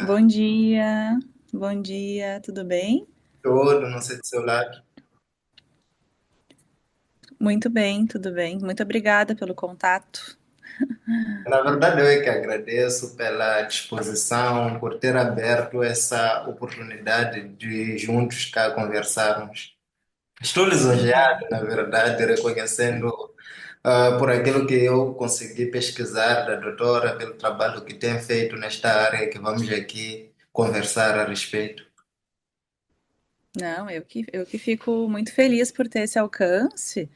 Bom dia, tudo bem? Todo, não sei do seu lado. Muito bem, tudo bem. Muito obrigada pelo contato. Na verdade, eu é que agradeço pela disposição, por ter aberto essa oportunidade de juntos cá conversarmos. Estou lisonjeado, na verdade, reconhecendo por aquilo que eu consegui pesquisar da doutora, pelo trabalho que tem feito nesta área que vamos aqui conversar a respeito. Não, eu que fico muito feliz por ter esse alcance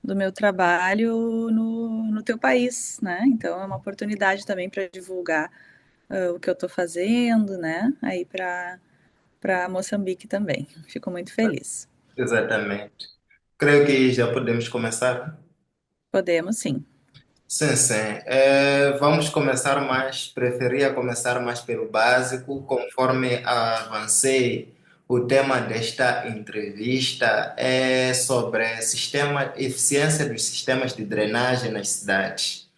do meu trabalho no teu país, né? Então é uma oportunidade também para divulgar o que eu estou fazendo, né? Aí para Moçambique também. Fico muito feliz. Exatamente. Creio que já podemos começar. Podemos sim. Sim, sim. Vamos começar mais, preferia começar mais pelo básico, conforme avancei. O tema desta entrevista é sobre eficiência dos sistemas de drenagem nas cidades.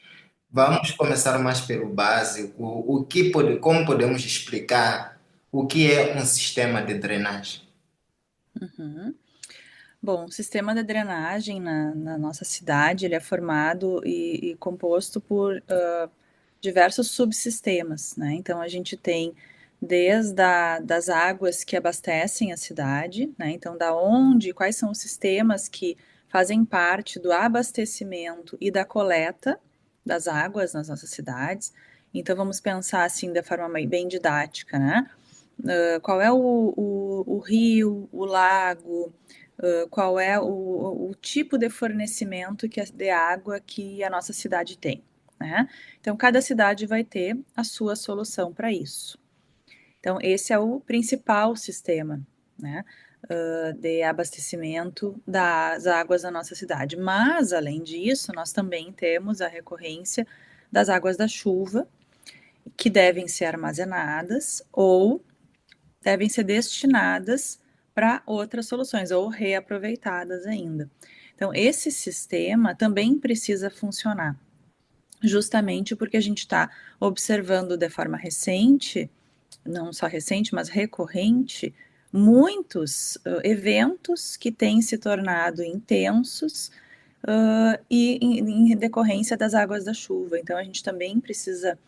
Vamos começar mais pelo básico. Como podemos explicar o que é um sistema de drenagem? Uhum. Bom, o sistema de drenagem na nossa cidade, ele é formado e composto por diversos subsistemas, né? Então, a gente tem das águas que abastecem a cidade, né? Então, quais são os sistemas que fazem parte do abastecimento e da coleta das águas nas nossas cidades. Então, vamos pensar assim, da forma bem didática, né? Qual é o rio, o lago, qual é o tipo de fornecimento de água que a nossa cidade tem, né? Então, cada cidade vai ter a sua solução para isso. Então, esse é o principal sistema, né? De abastecimento das águas da nossa cidade. Mas, além disso, nós também temos a recorrência das águas da chuva, que devem ser armazenadas ou devem ser destinadas para outras soluções ou reaproveitadas ainda. Então, esse sistema também precisa funcionar, justamente porque a gente está observando de forma recente, não só recente, mas recorrente, muitos eventos que têm se tornado intensos em decorrência das águas da chuva. Então, a gente também precisa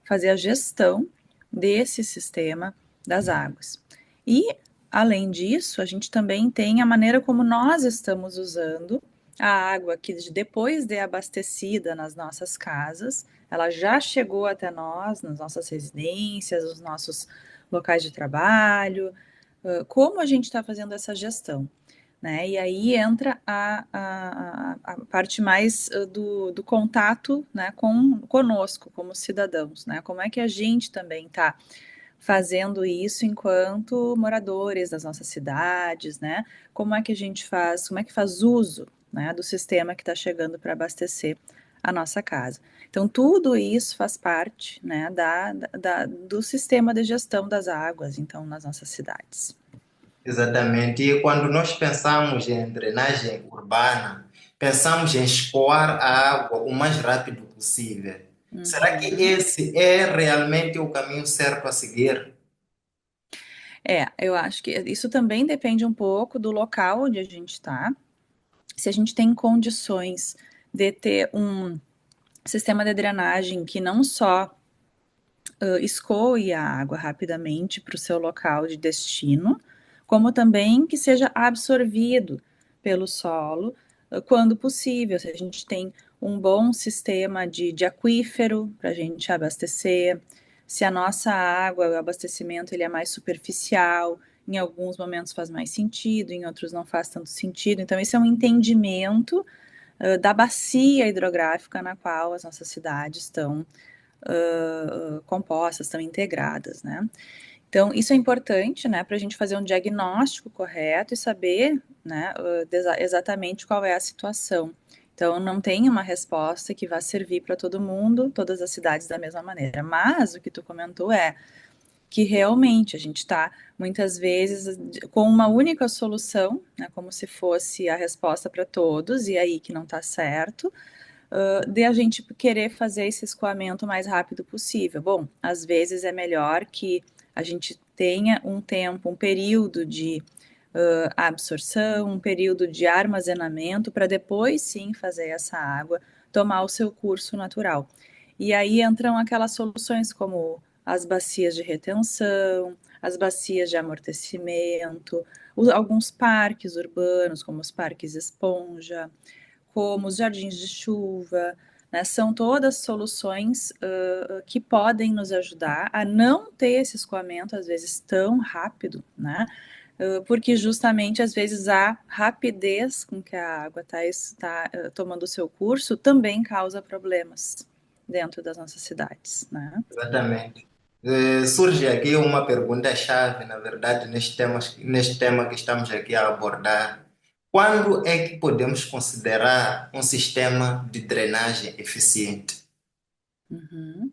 fazer a gestão desse sistema das águas. E, além disso, a gente também tem a maneira como nós estamos usando a água que, depois de abastecida nas nossas casas, ela já chegou até nós, nas nossas residências, nos nossos locais de trabalho, como a gente está fazendo essa gestão. Né? E aí entra a parte mais do contato, né, conosco, como cidadãos, né? Como é que a gente também está fazendo isso enquanto moradores das nossas cidades, né? Como é que faz uso, né, do sistema que está chegando para abastecer a nossa casa. Então, tudo isso faz parte, né, do sistema de gestão das águas, então, nas nossas cidades. Exatamente. E quando nós pensamos em drenagem urbana, pensamos em escoar a água o mais rápido possível. Será que Uhum. esse é realmente o caminho certo a seguir? Eu acho que isso também depende um pouco do local onde a gente está. Se a gente tem condições de ter um sistema de drenagem que não só escoe a água rapidamente para o seu local de destino, como também que seja absorvido pelo solo quando possível. Se a gente tem um bom sistema de aquífero para a gente abastecer, se a nossa água, o abastecimento ele é mais superficial, em alguns momentos faz mais sentido, em outros não faz tanto sentido. Então, esse é um entendimento da bacia hidrográfica na qual as nossas cidades estão compostas, estão integradas, né? Então, isso é importante, né, para a gente fazer um diagnóstico correto e saber, né, exatamente qual é a situação. Então, não tem uma resposta que vá servir para todo mundo, todas as cidades da mesma maneira. Mas o que tu comentou é que realmente a gente está, muitas vezes, com uma única solução, né, como se fosse a resposta para todos, e aí que não está certo, de a gente querer fazer esse escoamento o mais rápido possível. Bom, às vezes é melhor que a gente tenha um tempo, um período de absorção, um período de armazenamento, para depois sim fazer essa água tomar o seu curso natural. E aí entram aquelas soluções como as bacias de retenção, as bacias de amortecimento, alguns parques urbanos, como os parques esponja, como os jardins de chuva, né? São todas soluções que podem nos ajudar a não ter esse escoamento, às vezes, tão rápido, né? Porque justamente às vezes a rapidez com que a água está tomando o seu curso também causa problemas dentro das nossas cidades, né? Exatamente. Surge aqui uma pergunta-chave, na verdade, neste tema que estamos aqui a abordar. Quando é que podemos considerar um sistema de drenagem eficiente? Uhum.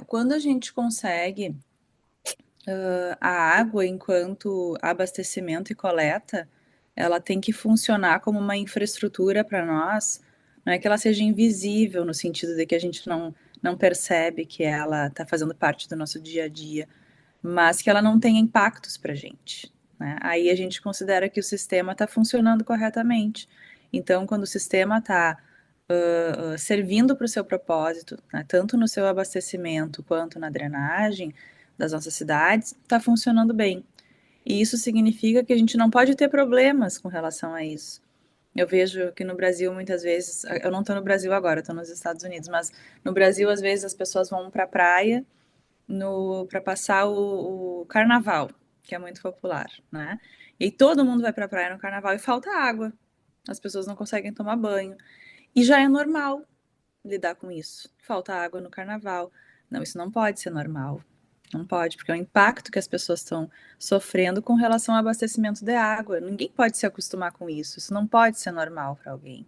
Quando a gente consegue a água enquanto abastecimento e coleta, ela tem que funcionar como uma infraestrutura para nós. Não é que ela seja invisível no sentido de que a gente não percebe que ela está fazendo parte do nosso dia a dia, mas que ela não tenha impactos para a gente, né? Aí a gente considera que o sistema está funcionando corretamente. Então, quando o sistema está servindo para o seu propósito, né, tanto no seu abastecimento quanto na drenagem das nossas cidades, está funcionando bem. E isso significa que a gente não pode ter problemas com relação a isso. Eu vejo que no Brasil, muitas vezes, eu não estou no Brasil agora, estou nos Estados Unidos, mas no Brasil, às vezes, as pessoas vão para a praia para passar o carnaval, que é muito popular, né? E todo mundo vai para a praia no carnaval e falta água. As pessoas não conseguem tomar banho. E já é normal lidar com isso. Falta água no carnaval. Não, isso não pode ser normal. Não pode, porque é o impacto que as pessoas estão sofrendo com relação ao abastecimento de água. Ninguém pode se acostumar com isso. Isso não pode ser normal para alguém.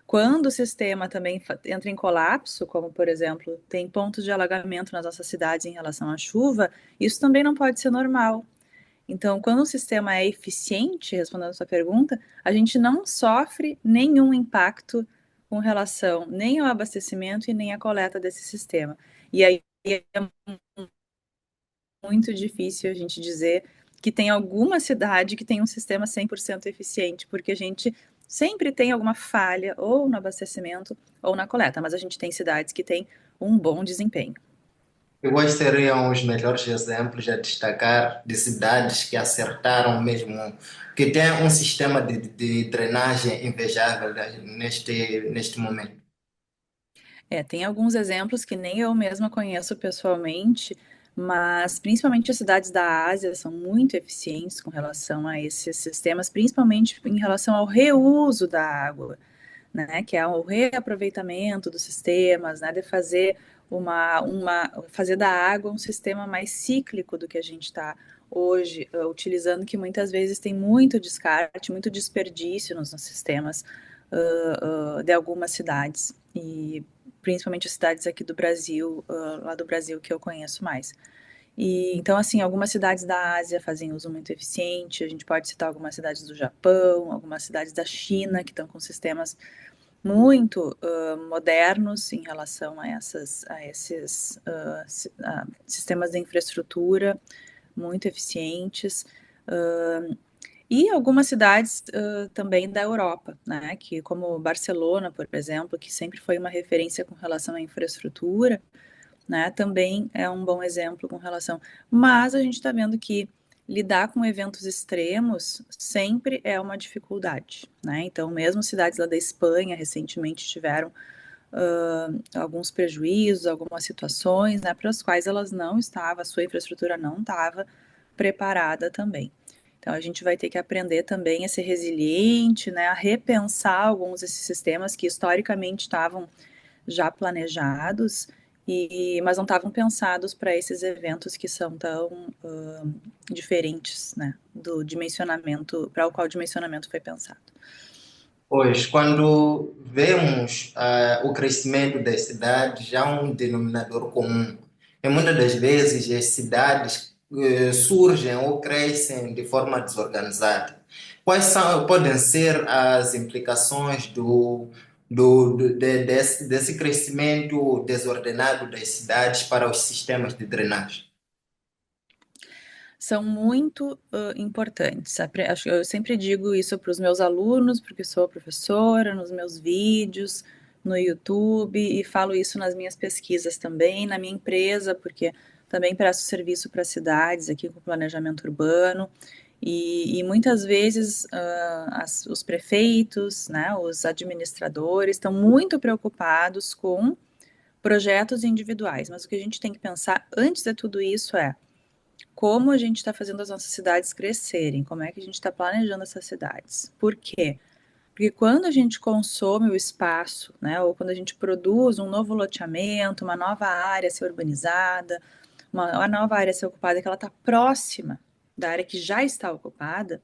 Quando o sistema também entra em colapso, como por exemplo, tem pontos de alagamento nas nossas cidades em relação à chuva, isso também não pode ser normal. Então, quando o sistema é eficiente, respondendo a sua pergunta, a gente não sofre nenhum impacto com relação nem ao abastecimento e nem à coleta desse sistema. E aí é muito difícil a gente dizer que tem alguma cidade que tem um sistema 100% eficiente, porque a gente sempre tem alguma falha ou no abastecimento ou na coleta, mas a gente tem cidades que têm um bom desempenho. E quais seriam os melhores exemplos a destacar de cidades que acertaram mesmo, que têm um sistema de drenagem invejável neste momento? Tem alguns exemplos que nem eu mesma conheço pessoalmente, mas principalmente as cidades da Ásia são muito eficientes com relação a esses sistemas, principalmente em relação ao reuso da água, né, que é o reaproveitamento dos sistemas, né, de fazer fazer da água um sistema mais cíclico do que a gente está hoje utilizando, que muitas vezes tem muito descarte, muito desperdício nos sistemas de algumas cidades e principalmente as cidades aqui do Brasil, lá do Brasil que eu conheço mais. E então, assim, algumas cidades da Ásia fazem uso muito eficiente. A gente pode citar algumas cidades do Japão, algumas cidades da China que estão com sistemas muito modernos em relação a esses sistemas de infraestrutura muito eficientes. E algumas cidades também da Europa, né, que como Barcelona, por exemplo, que sempre foi uma referência com relação à infraestrutura, né, também é um bom exemplo com relação. Mas a gente está vendo que lidar com eventos extremos sempre é uma dificuldade, né? Então, mesmo cidades lá da Espanha recentemente tiveram alguns prejuízos, algumas situações, né, para as quais elas não estavam, a sua infraestrutura não estava preparada também. Então, a gente vai ter que aprender também a ser resiliente, né, a repensar alguns desses sistemas que historicamente estavam já planejados, mas não estavam pensados para esses eventos que são tão diferentes, né, do dimensionamento, para o qual o dimensionamento foi pensado. Pois, quando vemos o crescimento das cidades, há um denominador comum. E muitas das vezes as cidades surgem ou crescem de forma desorganizada. Podem ser as implicações do desse crescimento desordenado das cidades para os sistemas de drenagem? São muito importantes. Eu sempre digo isso para os meus alunos, porque sou professora, nos meus vídeos, no YouTube, e falo isso nas minhas pesquisas também, na minha empresa, porque também presto serviço para cidades aqui com planejamento urbano. E muitas vezes os prefeitos, né, os administradores estão muito preocupados com projetos individuais, mas o que a gente tem que pensar antes de tudo isso é como a gente está fazendo as nossas cidades crescerem, como é que a gente está planejando essas cidades. Por quê? Porque quando a gente consome o espaço, né, ou quando a gente produz um novo loteamento, uma nova área a ser urbanizada, uma nova área a ser ocupada, que ela está próxima da área que já está ocupada,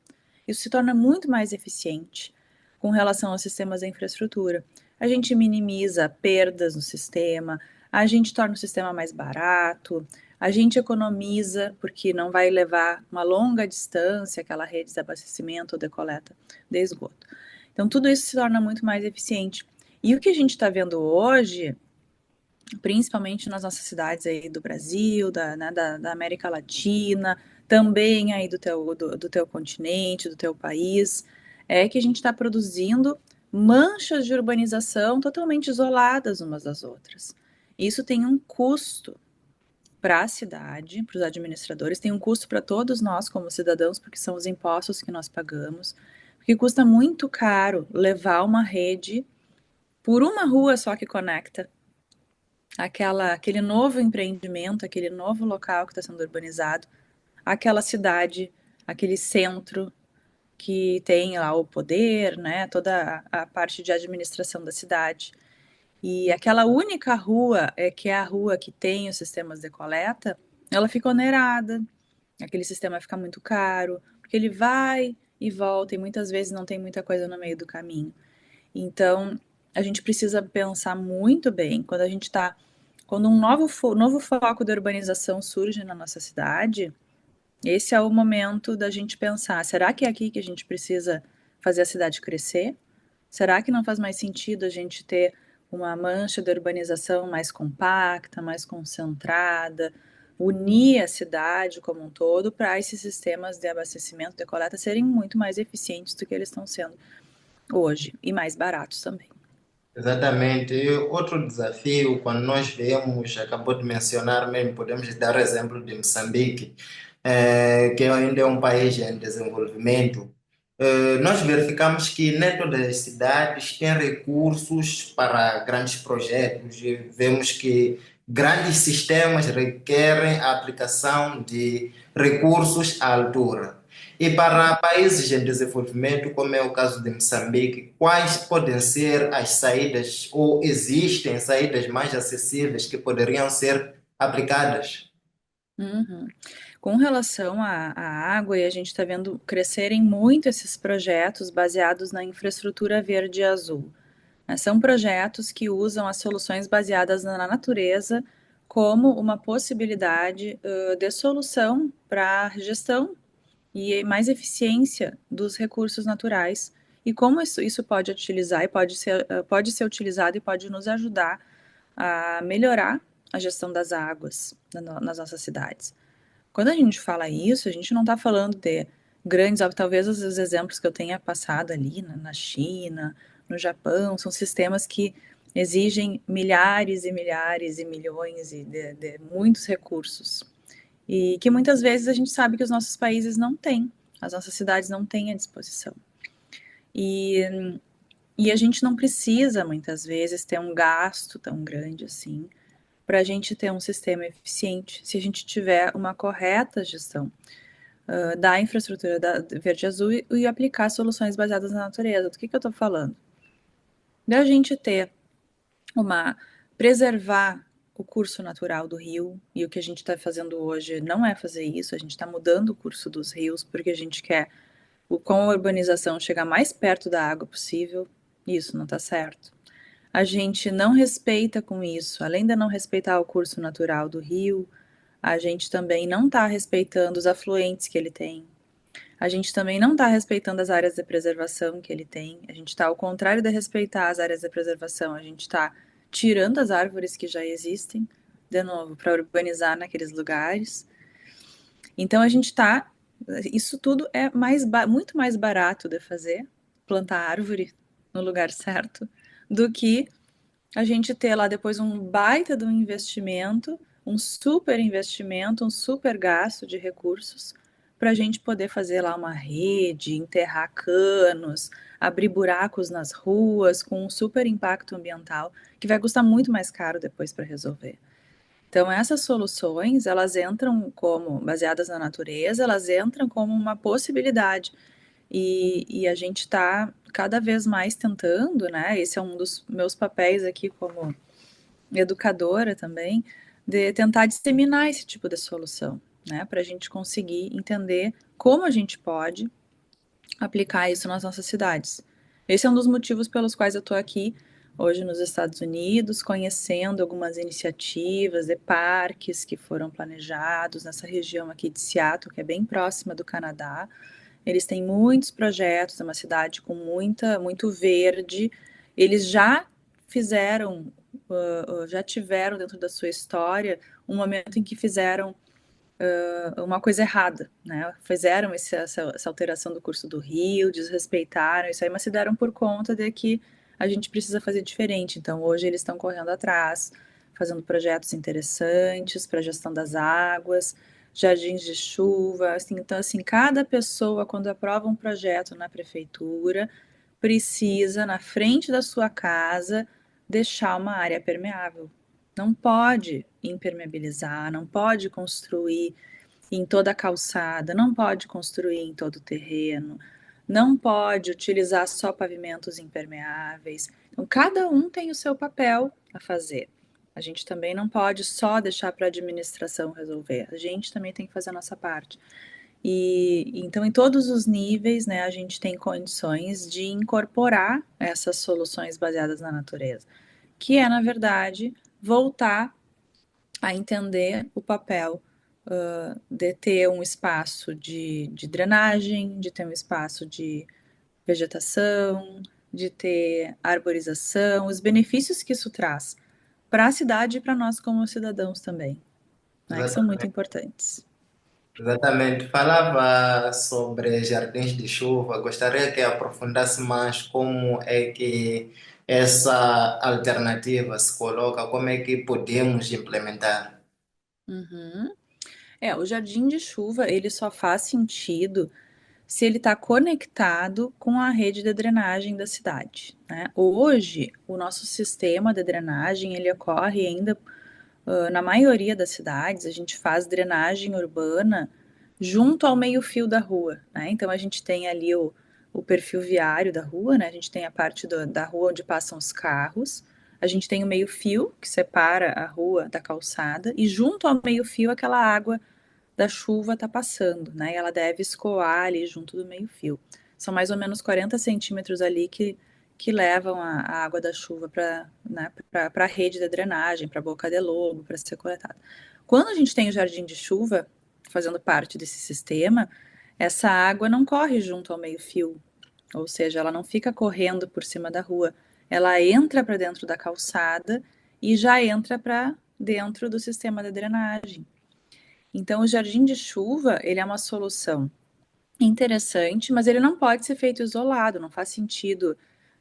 isso se torna muito mais eficiente com relação aos sistemas de infraestrutura. A gente minimiza perdas no sistema, a gente torna o sistema mais barato, a gente economiza, porque não vai levar uma longa distância aquela rede de abastecimento ou de coleta de esgoto. Então, tudo isso se torna muito mais eficiente. E o que a gente está vendo hoje, principalmente nas nossas cidades aí do Brasil, né, da América Latina, também aí do teu continente, do teu país, é que a gente está produzindo manchas de urbanização totalmente isoladas umas das outras. Isso tem um custo para a cidade, para os administradores, tem um custo para todos nós como cidadãos, porque são os impostos que nós pagamos, porque custa muito caro levar uma rede por uma rua só que conecta aquele novo empreendimento, aquele novo local que está sendo urbanizado, aquela cidade, aquele centro que tem lá o poder, né, toda a parte de administração da cidade. E aquela única rua, que é a rua que tem os sistemas de coleta, ela fica onerada, aquele sistema fica muito caro, porque ele vai e volta e muitas vezes não tem muita coisa no meio do caminho. Então, a gente precisa pensar muito bem quando um novo foco da urbanização surge na nossa cidade, esse é o momento da gente pensar: será que é aqui que a gente precisa fazer a cidade crescer? Será que não faz mais sentido a gente ter uma mancha de urbanização mais compacta, mais concentrada, unir a cidade como um todo para esses sistemas de abastecimento, de coleta serem muito mais eficientes do que eles estão sendo hoje e mais baratos também? Exatamente. E outro desafio, quando nós vemos, acabou de mencionar mesmo, podemos dar o exemplo de Moçambique, que ainda é um país em desenvolvimento. Nós verificamos que nem todas as cidades têm recursos para grandes projetos e vemos que grandes sistemas requerem a aplicação de recursos à altura. E para países em desenvolvimento, como é o caso de Moçambique, quais podem ser as saídas ou existem saídas mais acessíveis que poderiam ser aplicadas? Uhum. Com relação à água, e a gente está vendo crescerem muito esses projetos baseados na infraestrutura verde e azul, né? São projetos que usam as soluções baseadas na natureza como uma possibilidade de solução para a gestão e mais eficiência dos recursos naturais. E como isso pode utilizar e pode ser utilizado e pode nos ajudar a melhorar a gestão das águas nas nossas cidades. Quando a gente fala isso, a gente não está falando de grandes, talvez os exemplos que eu tenha passado ali na China, no Japão, são sistemas que exigem milhares e milhares e milhões de muitos recursos. E que muitas vezes a gente sabe que os nossos países não têm, as nossas cidades não têm à disposição. E, e a gente não precisa, muitas vezes, ter um gasto tão grande assim para a gente ter um sistema eficiente, se a gente tiver uma correta gestão da infraestrutura da verde azul e aplicar soluções baseadas na natureza. Do que eu estou falando? Da gente ter uma preservar o curso natural do rio, e o que a gente está fazendo hoje não é fazer isso, a gente está mudando o curso dos rios porque a gente quer, com a urbanização, chegar mais perto da água possível. Isso não está certo. A gente não respeita com isso, além de não respeitar o curso natural do rio, a gente também não está respeitando os afluentes que ele tem. A gente também não está respeitando as áreas de preservação que ele tem. A gente está, ao contrário de respeitar as áreas de preservação, a gente está tirando as árvores que já existem, de novo, para urbanizar naqueles lugares. Então a gente está. Isso tudo é muito mais barato de fazer, plantar árvore no lugar certo, do que a gente ter lá depois um baita de um investimento, um super gasto de recursos, para a gente poder fazer lá uma rede, enterrar canos, abrir buracos nas ruas, com um super impacto ambiental, que vai custar muito mais caro depois para resolver. Então, essas soluções, elas entram como, baseadas na natureza, elas entram como uma possibilidade. E a gente está cada vez mais tentando, né? Esse é um dos meus papéis aqui como educadora também, de tentar disseminar esse tipo de solução, né? Para a gente conseguir entender como a gente pode aplicar isso nas nossas cidades. Esse é um dos motivos pelos quais eu estou aqui hoje nos Estados Unidos, conhecendo algumas iniciativas de parques que foram planejados nessa região aqui de Seattle, que é bem próxima do Canadá. Eles têm muitos projetos, é uma cidade com muito verde. Eles já fizeram, já tiveram dentro da sua história um momento em que fizeram uma coisa errada, né? Fizeram essa alteração do curso do rio, desrespeitaram isso aí, mas se deram por conta de que a gente precisa fazer diferente. Então, hoje eles estão correndo atrás, fazendo projetos interessantes para a gestão das águas, jardins de chuva, assim, então assim, cada pessoa quando aprova um projeto na prefeitura precisa na frente da sua casa deixar uma área permeável. Não pode impermeabilizar, não pode construir em toda a calçada, não pode construir em todo o terreno, não pode utilizar só pavimentos impermeáveis. Então, cada um tem o seu papel a fazer. A gente também não pode só deixar para a administração resolver, a gente também tem que fazer a nossa parte. E então, em todos os níveis, né, a gente tem condições de incorporar essas soluções baseadas na natureza, que é, na verdade, voltar a entender o papel de ter um espaço de drenagem, de ter um espaço de vegetação, de ter arborização, os benefícios que isso traz para a cidade e para nós como cidadãos também, né, que são muito Exatamente. importantes. Exatamente. Falava sobre jardins de chuva. Gostaria que aprofundasse mais como é que essa alternativa se coloca, como é que podemos implementar. Uhum. O jardim de chuva, ele só faz sentido se ele está conectado com a rede de drenagem da cidade, né? Hoje, o nosso sistema de drenagem, ele ocorre ainda na maioria das cidades, a gente faz drenagem urbana junto ao meio-fio da rua, né? Então a gente tem ali o perfil viário da rua, né? A gente tem a parte da rua onde passam os carros, a gente tem o meio-fio que separa a rua da calçada, e junto ao meio-fio aquela água da chuva está passando, né? E ela deve escoar ali junto do meio-fio. São mais ou menos 40 centímetros ali que levam a água da chuva para, né, a rede de drenagem, para a boca de lobo, para ser coletada. Quando a gente tem o jardim de chuva fazendo parte desse sistema, essa água não corre junto ao meio-fio, ou seja, ela não fica correndo por cima da rua, ela entra para dentro da calçada e já entra para dentro do sistema de drenagem. Então, o jardim de chuva, ele é uma solução interessante, mas ele não pode ser feito isolado, não faz sentido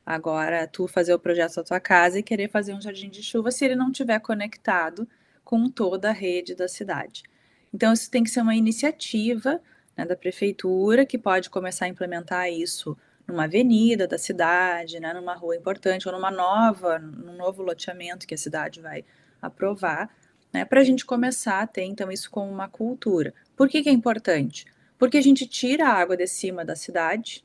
agora tu fazer o projeto da tua casa e querer fazer um jardim de chuva se ele não estiver conectado com toda a rede da cidade. Então, isso tem que ser uma iniciativa, né, da prefeitura que pode começar a implementar isso numa avenida da cidade, né, numa rua importante ou num novo loteamento que a cidade vai aprovar, né, para a gente começar a ter então isso como uma cultura. Por que que é importante? Porque a gente tira a água de cima da cidade,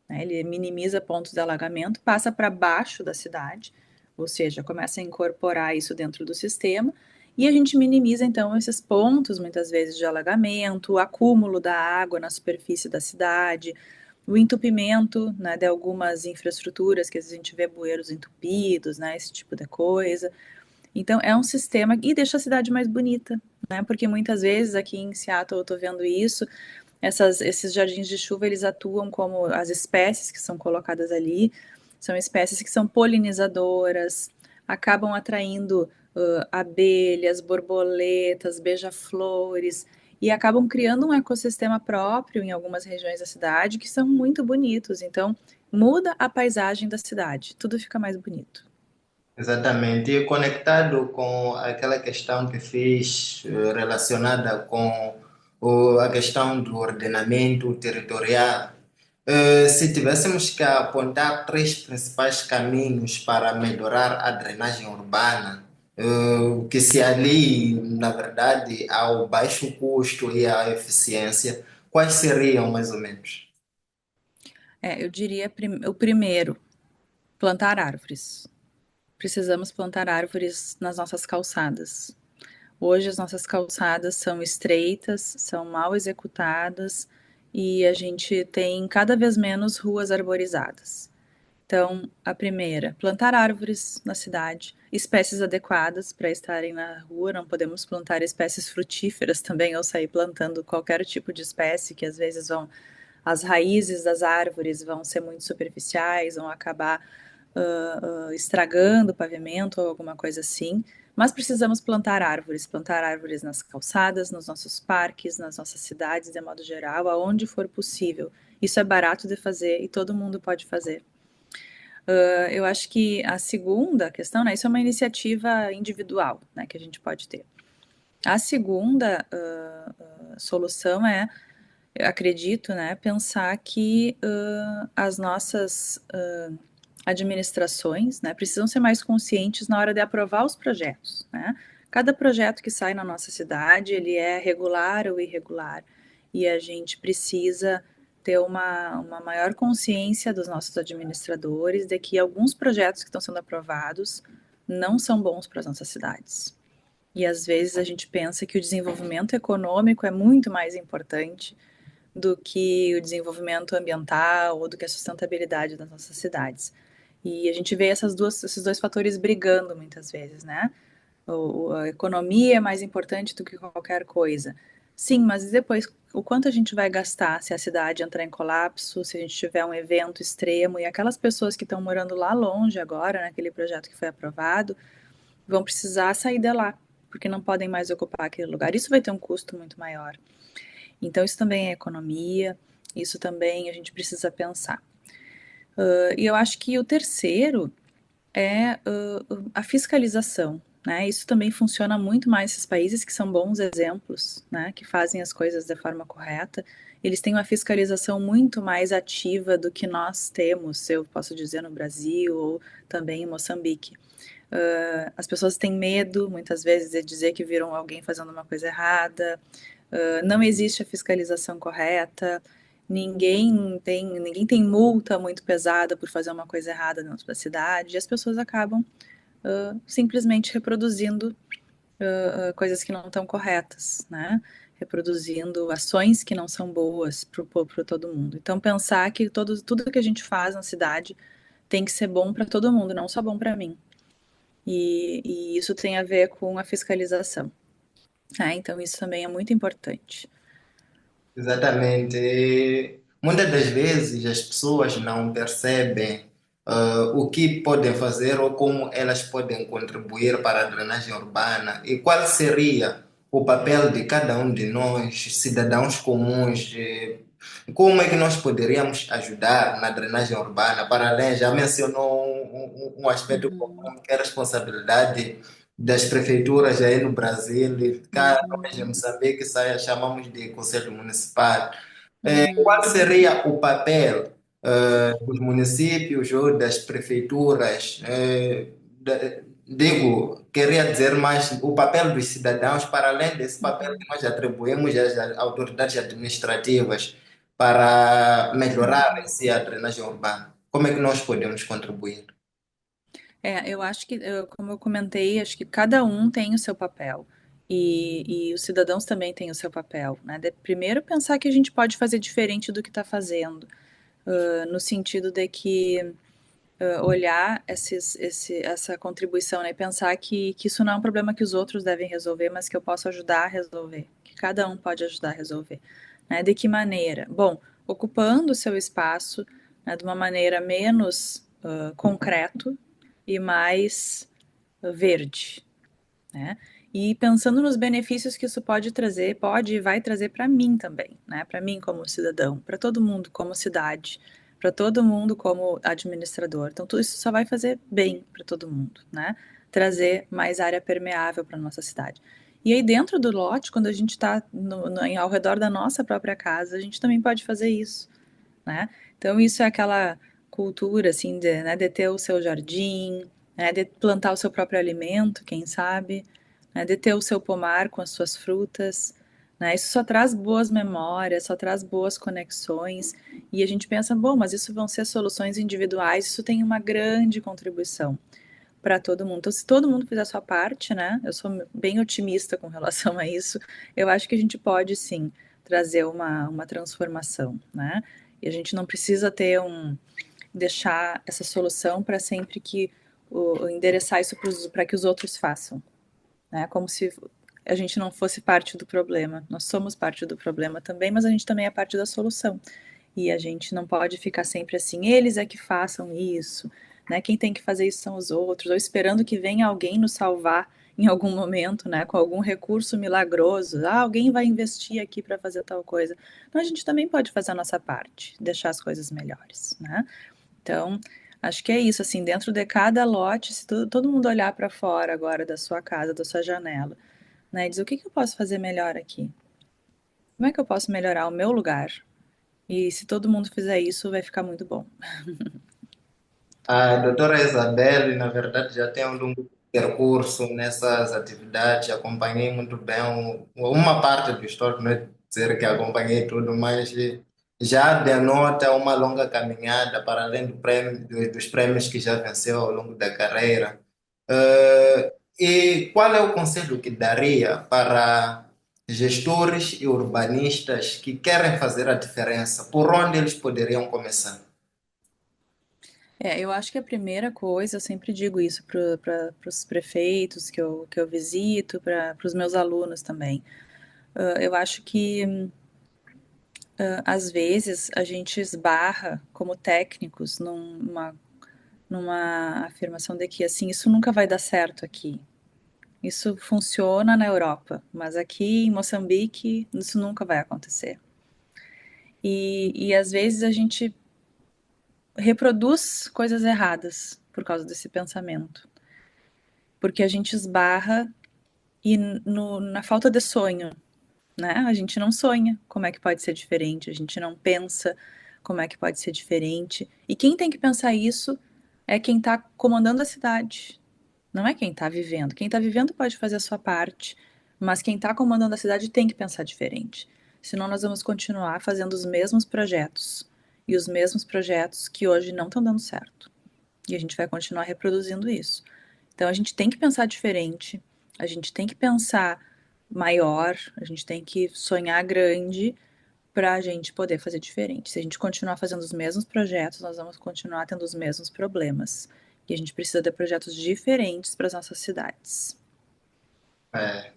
né, ele minimiza pontos de alagamento, passa para baixo da cidade, ou seja, começa a incorporar isso dentro do sistema, e a gente minimiza então esses pontos, muitas vezes, de alagamento, o acúmulo da água na superfície da cidade, o entupimento, né, de algumas infraestruturas, que às vezes a gente vê bueiros entupidos, né, esse tipo de coisa. Então, é um sistema e deixa a cidade mais bonita, né, porque muitas vezes aqui em Seattle eu estou vendo isso, Esses jardins de chuva, eles atuam como as espécies que são colocadas ali, são espécies que são polinizadoras, acabam atraindo abelhas, borboletas, beija-flores, e acabam criando um ecossistema próprio em algumas regiões da cidade que são muito bonitos. Então, muda a paisagem da cidade, tudo fica mais bonito. Exatamente. E conectado com aquela questão que fiz relacionada com a questão do ordenamento territorial, se tivéssemos que apontar três principais caminhos para melhorar a drenagem urbana, que se alie, na verdade, ao baixo custo e à eficiência, quais seriam mais ou menos? Eu diria o primeiro, plantar árvores. Precisamos plantar árvores nas nossas calçadas. Hoje as nossas calçadas são estreitas, são mal executadas e a gente tem cada vez menos ruas arborizadas. Então, a primeira, plantar árvores na cidade, espécies adequadas para estarem na rua, não podemos plantar espécies frutíferas também ou sair plantando qualquer tipo de espécie que às vezes as raízes das árvores vão ser muito superficiais, vão acabar estragando o pavimento ou alguma coisa assim. Mas precisamos plantar árvores nas calçadas, nos nossos parques, nas nossas cidades, de modo geral, aonde for possível. Isso é barato de fazer e todo mundo pode fazer. Eu acho que a segunda questão, né, isso é uma iniciativa individual, né, que a gente pode ter. A segunda solução é, eu acredito, né, pensar que as nossas administrações, né, precisam ser mais conscientes na hora de aprovar os projetos, né? Cada projeto que sai na nossa cidade, ele é regular ou irregular, e a gente precisa ter uma maior consciência dos nossos administradores de que alguns projetos que estão sendo aprovados não são bons para as nossas cidades. E às vezes a gente pensa que o desenvolvimento econômico é muito mais importante do que o desenvolvimento ambiental ou do que a sustentabilidade das nossas cidades. E a gente vê esses dois fatores brigando muitas vezes, né? A economia é mais importante do que qualquer coisa. Sim, mas depois, o quanto a gente vai gastar se a cidade entrar em colapso, se a gente tiver um evento extremo e aquelas pessoas que estão morando lá longe agora, naquele projeto que foi aprovado, vão precisar sair de lá, porque não podem mais ocupar aquele lugar. Isso vai ter um custo muito maior. Então, isso também é economia, isso também a gente precisa pensar. E eu acho que o terceiro é a fiscalização. Né? Isso também funciona muito mais nesses países que são bons exemplos, né? Que fazem as coisas de forma correta. Eles têm uma fiscalização muito mais ativa do que nós temos, eu posso dizer, no Brasil ou também em Moçambique. As pessoas têm medo, muitas vezes, de dizer que viram alguém fazendo uma coisa errada, não existe a fiscalização correta, ninguém tem multa muito pesada por fazer uma coisa errada dentro da cidade, e as pessoas acabam simplesmente reproduzindo coisas que não estão corretas, né? Reproduzindo ações que não são boas para todo mundo. Então, pensar que tudo que a gente faz na cidade tem que ser bom para todo mundo, não só bom para mim. E isso tem a ver com a fiscalização. Então, isso também é muito importante. Exatamente. E muitas das vezes as pessoas não percebem o que podem fazer ou como elas podem contribuir para a drenagem urbana e qual seria o papel de cada um de nós, cidadãos comuns, como é que nós poderíamos ajudar na drenagem urbana, para além, já mencionou um aspecto Uhum, comum, que é a responsabilidade das prefeituras aí no Brasil, e cá nós em uhum, Moçambique chamamos de Conselho Municipal. Qual uhum, seria o papel dos municípios ou das prefeituras? Digo, queria dizer mais o papel dos cidadãos, para além desse papel uhum, que nós atribuímos às autoridades administrativas para melhorar em uhum. si a drenagem urbana. Como é que nós podemos contribuir? Eu acho que, como eu comentei, acho que cada um tem o seu papel. E os cidadãos também têm o seu papel, né? Primeiro, pensar que a gente pode fazer diferente do que está fazendo, no sentido de que olhar essa contribuição, né? E pensar que isso não é um problema que os outros devem resolver, mas que eu posso ajudar a resolver. Que cada um pode ajudar a resolver. Né? De que maneira? Bom, ocupando o seu espaço, né, de uma maneira menos concreto e mais verde, né? E pensando nos benefícios que isso pode trazer, pode e vai trazer para mim também, né? Para mim como cidadão, para todo mundo como cidade, para todo mundo como administrador. Então tudo isso só vai fazer bem para todo mundo, né? Trazer mais área permeável para nossa cidade. E aí dentro do lote, quando a gente está ao redor da nossa própria casa, a gente também pode fazer isso, né? Então isso é aquela cultura assim de ter o seu jardim, né, de plantar o seu próprio alimento, quem sabe, né, de ter o seu pomar com as suas frutas, né? Isso só traz boas memórias, só traz boas conexões. E a gente pensa, bom, mas isso vão ser soluções individuais, isso tem uma grande contribuição para todo mundo. Então, se todo mundo fizer a sua parte, né? Eu sou bem otimista com relação a isso. Eu acho que a gente pode sim trazer uma transformação, né? E a gente não precisa ter deixar essa solução para sempre que endereçar isso para que os outros façam, né? Como se a gente não fosse parte do problema. Nós somos parte do problema também, mas a gente também é parte da solução. E a gente não pode ficar sempre assim, eles é que façam isso, né? Quem tem que fazer isso são os outros, ou esperando que venha alguém nos salvar em algum momento, né? Com algum recurso milagroso. Ah, alguém vai investir aqui para fazer tal coisa. Então a gente também pode fazer a nossa parte, deixar as coisas melhores, né? Então, acho que é isso, assim, dentro de cada lote, se todo mundo olhar para fora agora da sua casa, da sua janela, né, e dizer o que que eu posso fazer melhor aqui? Como é que eu posso melhorar o meu lugar? E se todo mundo fizer isso, vai ficar muito bom. A doutora Isabelle, na verdade, já tem um longo percurso nessas atividades, acompanhei muito bem uma parte do histórico, não é dizer que acompanhei tudo, mas já denota uma longa caminhada para além dos prêmios que já venceu ao longo da carreira. E qual é o conselho que daria para gestores e urbanistas que querem fazer a diferença? Por onde eles poderiam começar? Eu acho que a primeira coisa, eu sempre digo isso para os prefeitos que eu visito, para os meus alunos também. Eu acho que às vezes a gente esbarra como técnicos numa afirmação de que assim, isso nunca vai dar certo aqui. Isso funciona na Europa, mas aqui em Moçambique isso nunca vai acontecer. E às vezes a gente reproduz coisas erradas por causa desse pensamento, porque a gente esbarra na falta de sonho, né? A gente não sonha como é que pode ser diferente, a gente não pensa como é que pode ser diferente. E quem tem que pensar isso é quem está comandando a cidade, não é quem está vivendo. Quem está vivendo pode fazer a sua parte, mas quem está comandando a cidade tem que pensar diferente. Senão nós vamos continuar fazendo os mesmos projetos. E os mesmos projetos que hoje não estão dando certo. E a gente vai continuar reproduzindo isso. Então a gente tem que pensar diferente, a gente tem que pensar maior, a gente tem que sonhar grande para a gente poder fazer diferente. Se a gente continuar fazendo os mesmos projetos, nós vamos continuar tendo os mesmos problemas. E a gente precisa de projetos diferentes para as nossas cidades. É.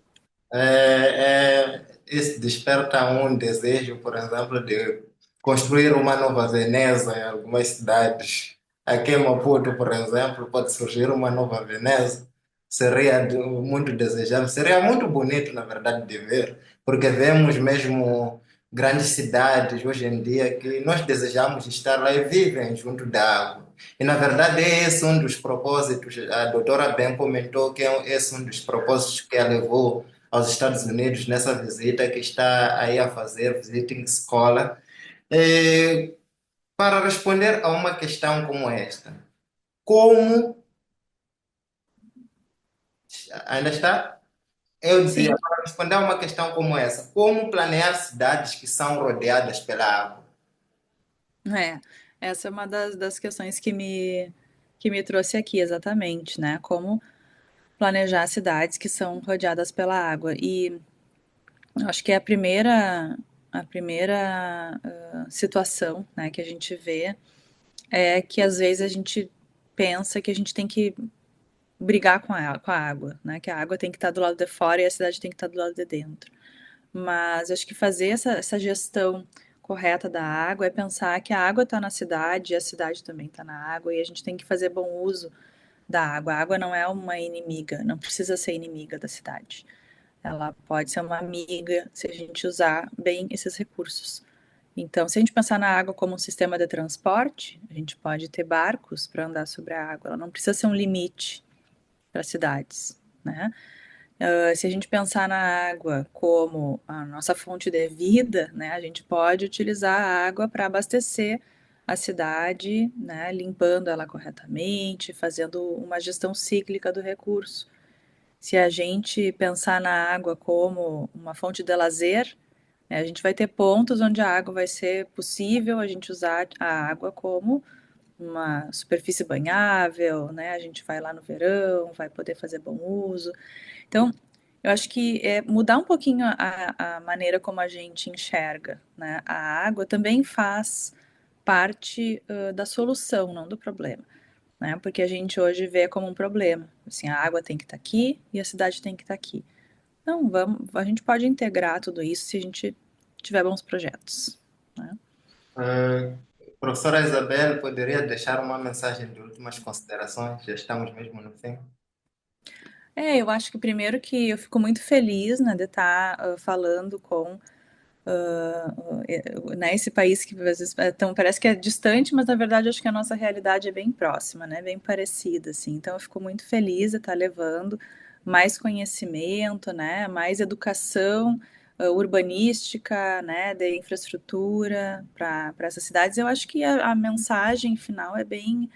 Isso desperta um desejo, por exemplo, de construir uma nova Veneza em algumas cidades. Aqui em Maputo, por exemplo, pode surgir uma nova Veneza. Seria muito desejável, seria muito bonito, na verdade, de ver, porque vemos mesmo grandes cidades hoje em dia que nós desejamos estar lá e vivem junto da água. E, na verdade, é esse um dos propósitos, a doutora bem comentou que é esse um dos propósitos que a levou aos Estados Unidos nessa visita que está aí a fazer, visiting escola, eh, para responder a uma questão como esta. Como, ainda está? Eu dizia, Sim, para responder a uma questão como essa, como planear cidades que são rodeadas pela água? é. Essa é uma das questões que me trouxe aqui, exatamente, né? Como planejar cidades que são rodeadas pela água. E eu acho que é a primeira situação, né, que a gente vê é que às vezes a gente pensa que a gente tem que brigar com a água, né, que a água tem que estar do lado de fora e a cidade tem que estar do lado de dentro. mas acho que fazer essa gestão correta da água é pensar que a água está na cidade e a cidade também está na água e a gente tem que fazer bom uso da água. A água não é uma inimiga, não precisa ser inimiga da cidade. Ela pode ser uma amiga se a gente usar bem esses recursos. Então, se a gente pensar na água como um sistema de transporte, a gente pode ter barcos para andar sobre a água. Ela não precisa ser um limite para cidades, né? Se a gente pensar na água como a nossa fonte de vida, né, a gente pode utilizar a água para abastecer a cidade, né, limpando ela corretamente, fazendo uma gestão cíclica do recurso. Se a gente pensar na água como uma fonte de lazer, né, a gente vai ter pontos onde a água vai ser possível a gente usar a água como uma superfície banhável, né? A gente vai lá no verão, vai poder fazer bom uso. Então, eu acho que é mudar um pouquinho a maneira como a gente enxerga, né? A água também faz parte da solução, não do problema, né? Porque a gente hoje vê como um problema, assim, a água tem que estar aqui e a cidade tem que estar aqui. Não, a gente pode integrar tudo isso se a gente tiver bons projetos, né? Ah, professora Isabel, poderia deixar uma mensagem de últimas considerações? Já estamos mesmo no fim. Eu acho que primeiro que eu fico muito feliz, né, de estar falando com né, esse país que às vezes parece que é distante, mas na verdade acho que a nossa realidade é bem próxima, né, bem parecida, assim. Então eu fico muito feliz de estar levando mais conhecimento, né, mais educação urbanística, né, de infraestrutura para essas cidades. Eu acho que a mensagem final é bem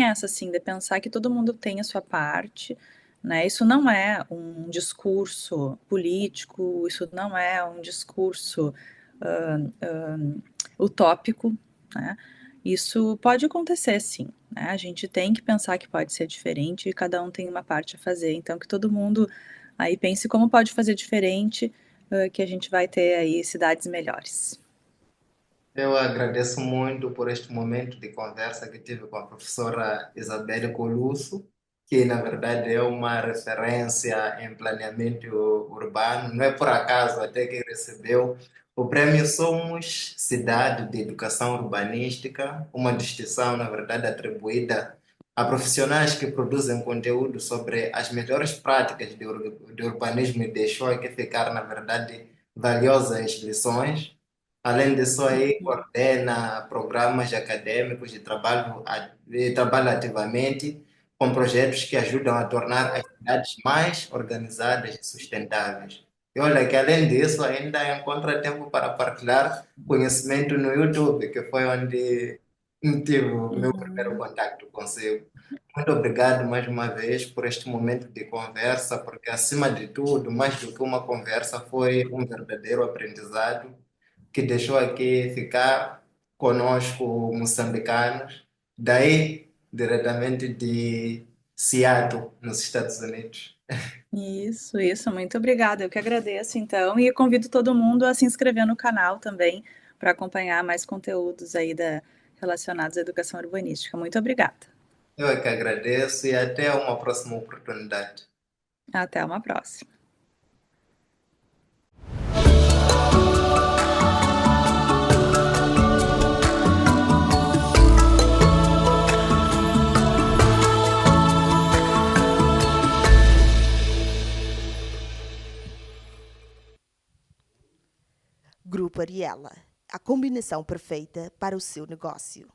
essa, assim, de pensar que todo mundo tem a sua parte, né? Isso não é um discurso político, isso não é um discurso utópico, né? Isso pode acontecer, sim, né? A gente tem que pensar que pode ser diferente e cada um tem uma parte a fazer. Então, que todo mundo aí pense como pode fazer diferente, que a gente vai ter aí cidades melhores. Eu agradeço muito por este momento de conversa que tive com a professora Isabelle Colusso, que na verdade é uma referência em planeamento urbano. Não é por acaso até que recebeu o prêmio Somos Cidade de Educação Urbanística, uma distinção, na verdade, atribuída a profissionais que produzem conteúdo sobre as melhores práticas de urbanismo e deixou aqui ficar, na verdade, valiosas lições. Além disso, aí coordena programas acadêmicos de trabalho ativamente com projetos que ajudam a tornar as cidades mais organizadas e sustentáveis. E olha que além disso, ainda encontra tempo para partilhar conhecimento no YouTube, que foi onde tive o meu primeiro Uhum. contato consigo. Muito obrigado mais uma vez por este momento de conversa, porque acima de tudo, mais do que uma conversa, foi um verdadeiro aprendizado que deixou aqui ficar conosco moçambicanos, daí diretamente de Seattle, nos Estados Unidos. Isso, muito obrigada. Eu que agradeço, então, e convido todo mundo a se inscrever no canal também para acompanhar mais conteúdos aí relacionados à educação urbanística. Muito obrigada. Eu é que agradeço e até uma próxima oportunidade. Até uma próxima. Grupo Ariela, a combinação perfeita para o seu negócio.